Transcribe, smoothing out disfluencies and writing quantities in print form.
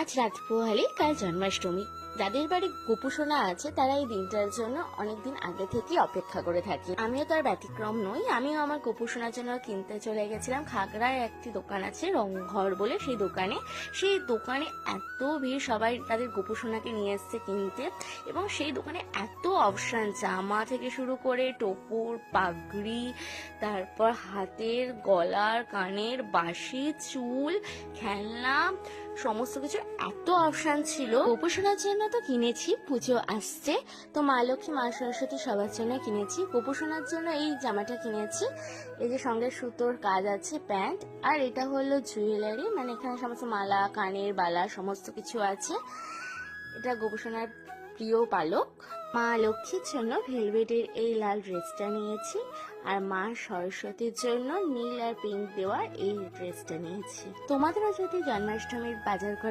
আজ রাত পোহালে কাল জন্মাষ্টমী। যাদের বাড়ি গোপুসোনা আছে তারা এই দিনটার জন্য অনেকদিন আগে থেকে অপেক্ষা করে থাকি। আমিও তার ব্যতিক্রম নই। আমিও আমার গোপুসোনার জন্য কিনতে চলে গেছিলাম। খাগড়ায় একটি দোকান আছে রংঘর বলে, সেই দোকানে এত ভিড়, সবাই তাদের গোপুসোনাকে নিয়ে এসছে কিনতে। এবং সেই দোকানে এত অপশন, জামা থেকে শুরু করে টোপর, পাগড়ি, তারপর হাতের, গলার, কানের, বাঁশি, চুল, খেলনা, সমস্ত কিছু এত অপশন ছিল। গোপুসোনার জন্য তো কিনেছি, পুজো আসছে তো মা লক্ষ্মী, মা সরস্বতী সবার জন্য কিনেছি। গোপুসোনার জন্য এই জামাটা কিনেছি, এই যে সঙ্গে সুতোর কাজ আছে, প্যান্ট, আর এটা হলো জুয়েলারি, মানে এখানে সমস্ত মালা, কানের বালা সমস্ত কিছু আছে। এটা গোপুসোনার প্রিয় পালক। মা লক্ষ্মীর জন্য ভেলভেটের এই লাল ড্রেসটা নিয়েছি, আর মা সরস্বতীর জন্য নীল আর পিঙ্ক দেওয়া এই ড্রেসটা নিয়েছি। তোমাদেরও যদি জন্মাষ্টমীর বাজার